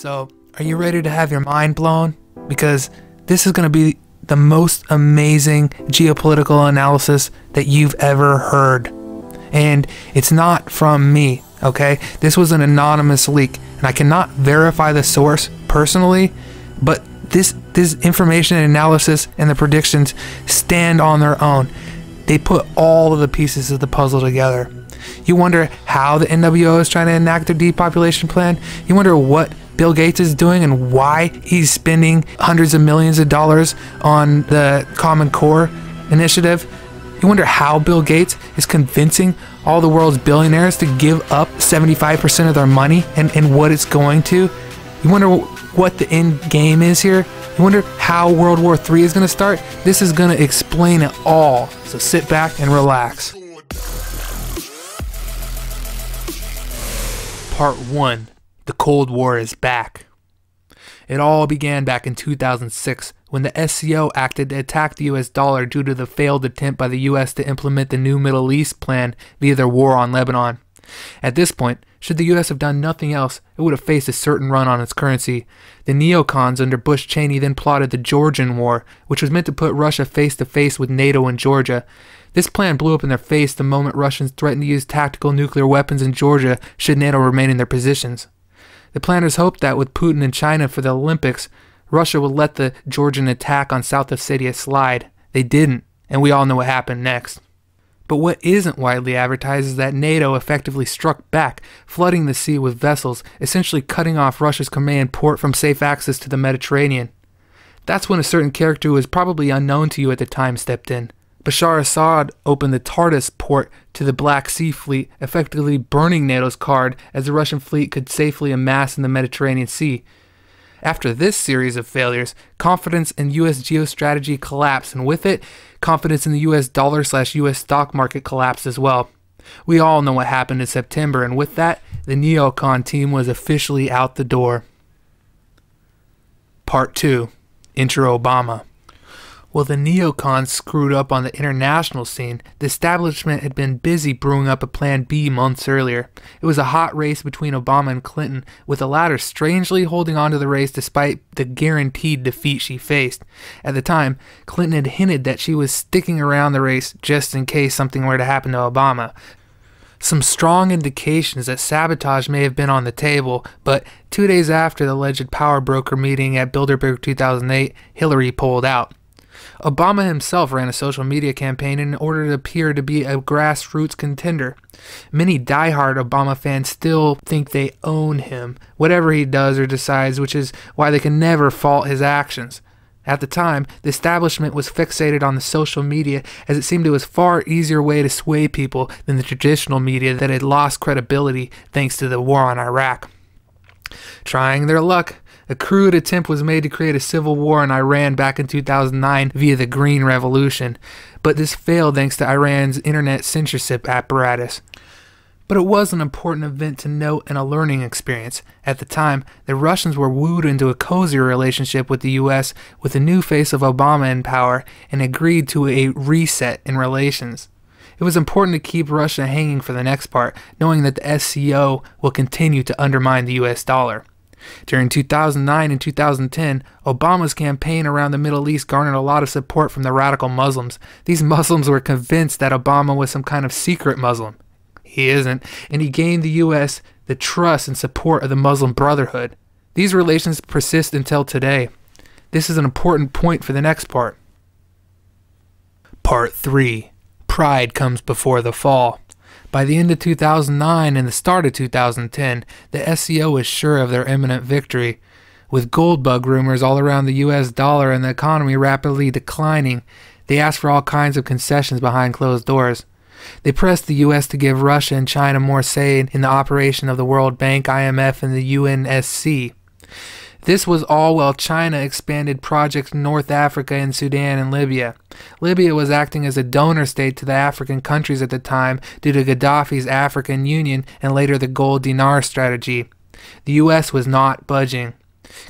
So, are you ready to have your mind blown? Because this is going to be the most amazing geopolitical analysis that you've ever heard. And it's not from me, okay? This was an anonymous leak, and I cannot verify the source personally, but this information and analysis and the predictions stand on their own. They put all of the pieces of the puzzle together. You wonder how the NWO is trying to enact their depopulation plan? You wonder what Bill Gates is doing and why he's spending hundreds of millions of dollars on the Common Core initiative? You wonder how Bill Gates is convincing all the world's billionaires to give up 75% of their money and what it's going to? You wonder what the end game is here? You wonder how World War III is going to start? This is going to explain it all. So sit back and relax. Part 1. The Cold War is back. It all began back in 2006 when the SCO acted to attack the US dollar due to the failed attempt by the US to implement the new Middle East plan via their war on Lebanon. At this point, should the US have done nothing else, it would have faced a certain run on its currency. The neocons under Bush-Cheney then plotted the Georgian War, which was meant to put Russia face to face with NATO in Georgia. This plan blew up in their face the moment Russians threatened to use tactical nuclear weapons in Georgia should NATO remain in their positions. The planners hoped that with Putin in China for the Olympics, Russia would let the Georgian attack on South Ossetia slide. They didn't, and we all know what happened next. But what isn't widely advertised is that NATO effectively struck back, flooding the sea with vessels, essentially cutting off Russia's command port from safe access to the Mediterranean. That's when a certain character who was probably unknown to you at the time stepped in. Bashar Assad opened the Tartus port to the Black Sea Fleet, effectively burning NATO's card as the Russian fleet could safely amass in the Mediterranean Sea. After this series of failures, confidence in U.S. geostrategy collapsed, and with it, confidence in the U.S. dollar/U.S. stock market collapsed as well. We all know what happened in September, and with that, the neocon team was officially out the door. Part 2. Enter Obama. Well, the neocons screwed up on the international scene. The establishment had been busy brewing up a plan B months earlier. It was a hot race between Obama and Clinton, with the latter strangely holding on to the race despite the guaranteed defeat she faced. At the time, Clinton had hinted that she was sticking around the race just in case something were to happen to Obama. Some strong indications that sabotage may have been on the table, but 2 days after the alleged power broker meeting at Bilderberg 2008, Hillary pulled out. Obama himself ran a social media campaign in order to appear to be a grassroots contender. Many diehard Obama fans still think they own him, whatever he does or decides, which is why they can never fault his actions. At the time, the establishment was fixated on the social media as it seemed it was a far easier way to sway people than the traditional media that had lost credibility thanks to the war on Iraq. Trying their luck, a crude attempt was made to create a civil war in Iran back in 2009 via the Green Revolution, but this failed thanks to Iran's internet censorship apparatus. But it was an important event to note and a learning experience. At the time, the Russians were wooed into a cozier relationship with the US with the new face of Obama in power and agreed to a reset in relations. It was important to keep Russia hanging for the next part, knowing that the SCO will continue to undermine the US dollar. During 2009 and 2010, Obama's campaign around the Middle East garnered a lot of support from the radical Muslims. These Muslims were convinced that Obama was some kind of secret Muslim. He isn't, and he gained the U.S. the trust and support of the Muslim Brotherhood. These relations persist until today. This is an important point for the next part. Part 3. Pride comes before the fall. By the end of 2009 and the start of 2010, the SCO was sure of their imminent victory. With gold bug rumors all around the US dollar and the economy rapidly declining, they asked for all kinds of concessions behind closed doors. They pressed the US to give Russia and China more say in the operation of the World Bank, IMF, and the UNSC. This was all while China expanded projects in North Africa and Sudan and Libya. Libya was acting as a donor state to the African countries at the time due to Gaddafi's African Union and later the gold dinar strategy. The US was not budging.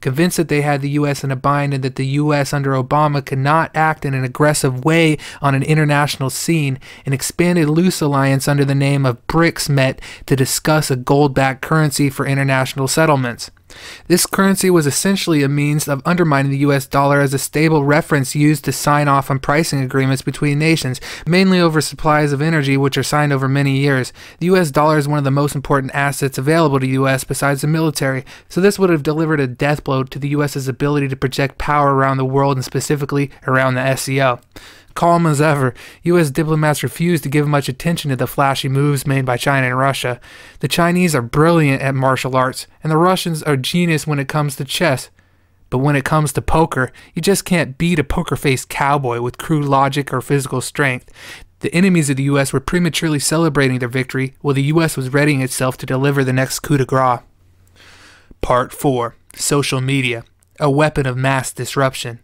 Convinced that they had the US in a bind and that the US under Obama could not act in an aggressive way on an international scene, an expanded loose alliance under the name of BRICS met to discuss a gold-backed currency for international settlements. This currency was essentially a means of undermining the US dollar as a stable reference used to sign off on pricing agreements between nations, mainly over supplies of energy which are signed over many years. The US dollar is one of the most important assets available to the US besides the military, so this would have delivered a death blow to the US's ability to project power around the world and specifically around the SCO. Calm as ever, U.S. diplomats refused to give much attention to the flashy moves made by China and Russia. The Chinese are brilliant at martial arts, and the Russians are genius when it comes to chess. But when it comes to poker, you just can't beat a poker-faced cowboy with crude logic or physical strength. The enemies of the U.S. were prematurely celebrating their victory, while the U.S. was readying itself to deliver the next coup de grace. Part 4. Social media, a weapon of mass disruption.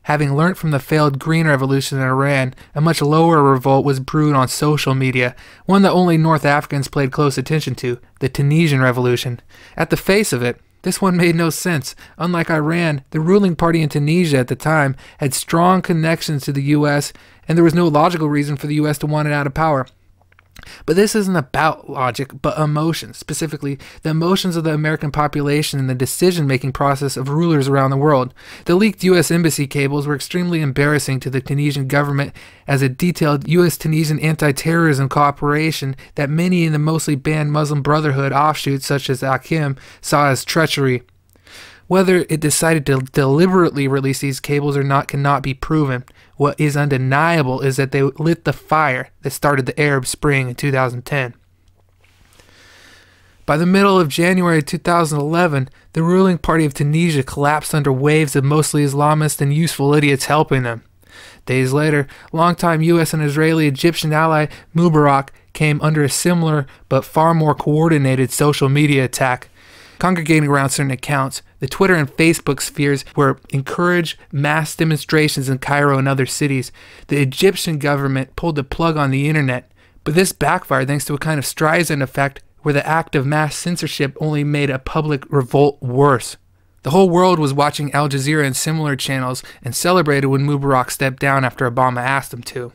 Having learnt from the failed Green Revolution in Iran, a much lower revolt was brewed on social media, one that only North Africans paid close attention to, the Tunisian Revolution. At the face of it, this one made no sense. Unlike Iran, the ruling party in Tunisia at the time had strong connections to the U.S., and there was no logical reason for the U.S. to want it out of power. But this isn't about logic, but emotions, specifically the emotions of the American population and the decision-making process of rulers around the world. The leaked U.S. embassy cables were extremely embarrassing to the Tunisian government as it detailed U.S.-Tunisian anti-terrorism cooperation that many in the mostly banned Muslim Brotherhood offshoots such as Akim saw as treachery. Whether it decided to deliberately release these cables or not cannot be proven. What is undeniable is that they lit the fire that started the Arab Spring in 2010. By the middle of January 2011, the ruling party of Tunisia collapsed under waves of mostly Islamist and useful idiots helping them. Days later, longtime U.S. and Israeli-Egyptian ally Mubarak came under a similar but far more coordinated social media attack. Congregating around certain accounts, the Twitter and Facebook spheres were encouraged mass demonstrations in Cairo and other cities. The Egyptian government pulled the plug on the internet, but this backfired thanks to a kind of Streisand effect where the act of mass censorship only made a public revolt worse. The whole world was watching Al Jazeera and similar channels and celebrated when Mubarak stepped down after Obama asked him to.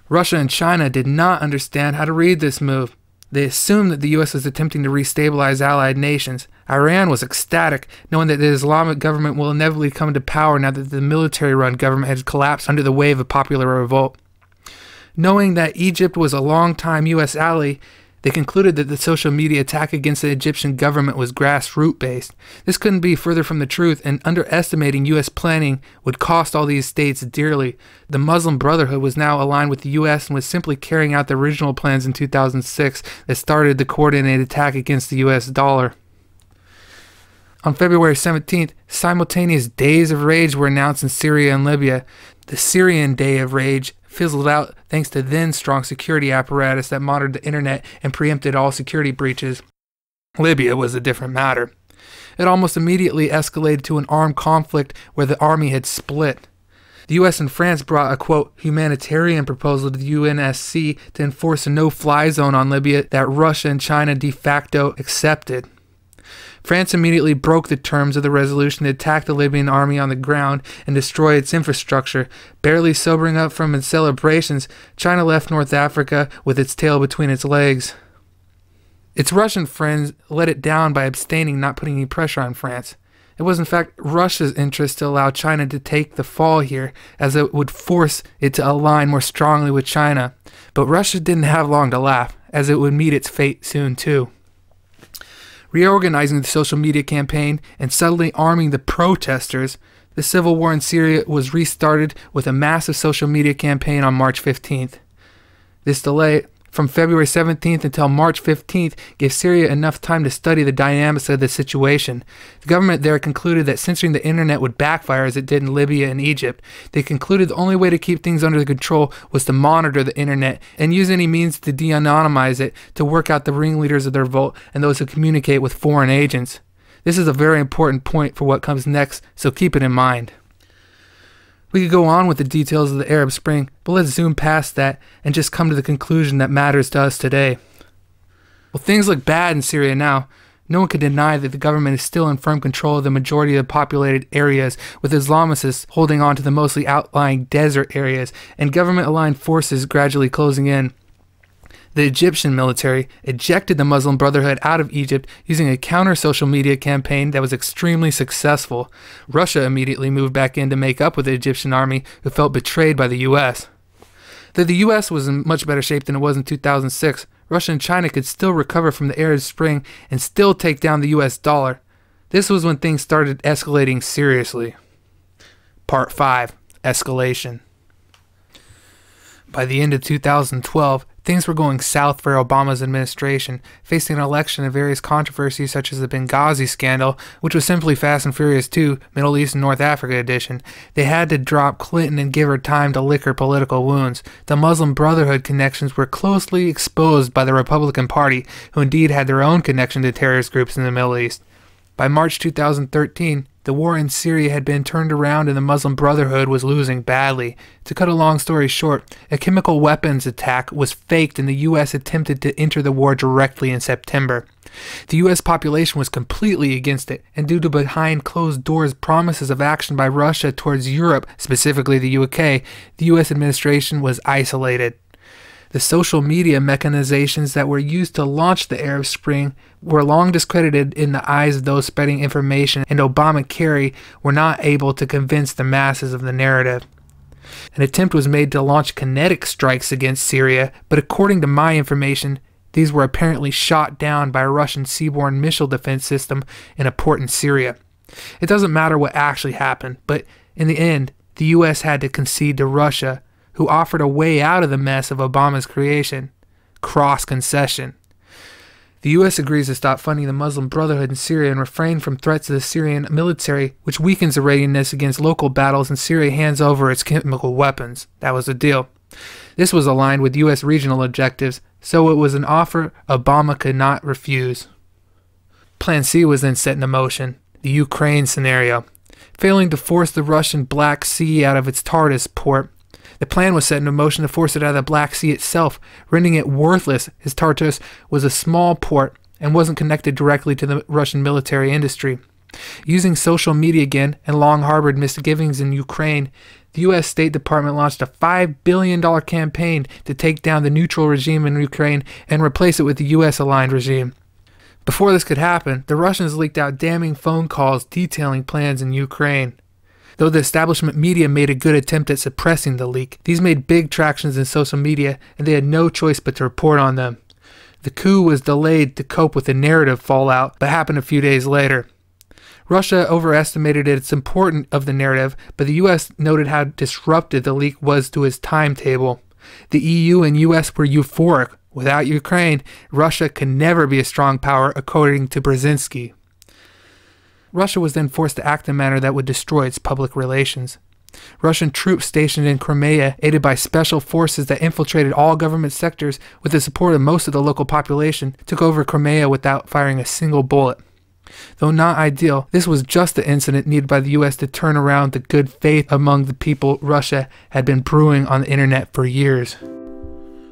Russia and China did not understand how to read this move. They assumed that the U.S. was attempting to restabilize allied nations. Iran was ecstatic, knowing that the Islamic government will inevitably come to power now that the military-run government had collapsed under the wave of popular revolt. Knowing that Egypt was a long-time U.S. ally, they concluded that the social media attack against the Egyptian government was grassroots-based. This couldn't be further from the truth, and underestimating U.S. planning would cost all these states dearly. The Muslim Brotherhood was now aligned with the U.S. and was simply carrying out the original plans in 2006 that started the coordinated attack against the U.S. dollar. On February 17th, simultaneous days of rage were announced in Syria and Libya. The Syrian Day of Rage fizzled out thanks to then strong security apparatus that monitored the internet and preempted all security breaches. Libya was a different matter. It almost immediately escalated to an armed conflict where the army had split. The U.S. and France brought a, quote, humanitarian proposal to the UNSC to enforce a no-fly zone on Libya that Russia and China de facto accepted. France immediately broke the terms of the resolution to attack the Libyan army on the ground and destroy its infrastructure. Barely sobering up from its celebrations, China left North Africa with its tail between its legs. Its Russian friends let it down by abstaining, not putting any pressure on France. It was in fact Russia's interest to allow China to take the fall here, as it would force it to align more strongly with China. But Russia didn't have long to laugh, as it would meet its fate soon too. Reorganizing the social media campaign and subtly arming the protesters, the civil war in Syria was restarted with a massive social media campaign on March 15th. This delay from February 17th until March 15th gave Syria enough time to study the dynamics of the situation. The government there concluded that censoring the internet would backfire as it did in Libya and Egypt. They concluded the only way to keep things under control was to monitor the internet and use any means to de-anonymize it to work out the ringleaders of the revolt and those who communicate with foreign agents. This is a very important point for what comes next, so keep it in mind. We could go on with the details of the Arab Spring, but let's zoom past that and just come to the conclusion that matters to us today. Well, things look bad in Syria now. No one can deny that the government is still in firm control of the majority of the populated areas, with Islamists holding on to the mostly outlying desert areas and government-aligned forces gradually closing in. The Egyptian military ejected the Muslim Brotherhood out of Egypt using a counter-social media campaign that was extremely successful. Russia immediately moved back in to make up with the Egyptian army, who felt betrayed by the U.S. Though the U.S. was in much better shape than it was in 2006, Russia and China could still recover from the Arab Spring and still take down the U.S. dollar. This was when things started escalating seriously. Part 5. Escalation. By the end of 2012, things were going south for Obama's administration, facing an election and various controversies such as the Benghazi scandal, which was simply Fast and Furious 2, Middle East and North Africa edition. They had to drop Clinton and give her time to lick her political wounds. The Muslim Brotherhood connections were closely exposed by the Republican Party, who indeed had their own connection to terrorist groups in the Middle East. By March 2013, the war in Syria had been turned around and the Muslim Brotherhood was losing badly. To cut a long story short, a chemical weapons attack was faked and the U.S. attempted to enter the war directly in September. The U.S. population was completely against it, and due to behind closed doors promises of action by Russia towards Europe, specifically the UK, the U.S. administration was isolated. The social media mechanizations that were used to launch the Arab Spring were long discredited in the eyes of those spreading information, and Obama were not able to convince the masses of the narrative. An attempt was made to launch kinetic strikes against Syria, but according to my information, these were apparently shot down by a Russian seaborne missile defense system in a port in Syria. It doesn't matter what actually happened, but in the end, the U.S. had to concede to Russia, who offered a way out of the mess of Obama's creation: cross-concession. The U.S. agrees to stop funding the Muslim Brotherhood in Syria and refrain from threats to the Syrian military, which weakens the readiness against local battles, and Syria hands over its chemical weapons. That was the deal. This was aligned with U.S. regional objectives, so it was an offer Obama could not refuse. Plan C was then set into motion: the Ukraine scenario. Failing to force the Russian Black Sea out of its Tartus port, the plan was set into motion to force it out of the Black Sea itself, rendering it worthless, as Tartus was a small port and wasn't connected directly to the Russian military industry. Using social media again and long-harbored misgivings in Ukraine, the U.S. State Department launched a $5 billion campaign to take down the neutral regime in Ukraine and replace it with the U.S.-aligned regime. Before this could happen, the Russians leaked out damning phone calls detailing plans in Ukraine. Though the establishment media made a good attempt at suppressing the leak, these made big tractions in social media, and they had no choice but to report on them. The coup was delayed to cope with the narrative fallout, but happened a few days later. Russia overestimated its importance of the narrative, but the U.S. noted how disruptive the leak was to its timetable. The EU and U.S. were euphoric. Without Ukraine, Russia could never be a strong power, according to Brzezinski. Russia was then forced to act in a manner that would destroy its public relations. Russian troops stationed in Crimea, aided by special forces that infiltrated all government sectors with the support of most of the local population, took over Crimea without firing a single bullet. Though not ideal, this was just the incident needed by the U.S. to turn around the good faith among the people Russia had been brewing on the internet for years.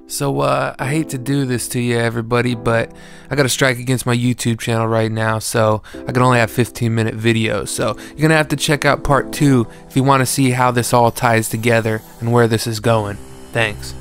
So, I hate to do this to you, everybody, but I got a strike against my YouTube channel right now, so I can only have 15-minute videos. So, you're going to have to check out part 2 if you want to see how this all ties together and where this is going. Thanks.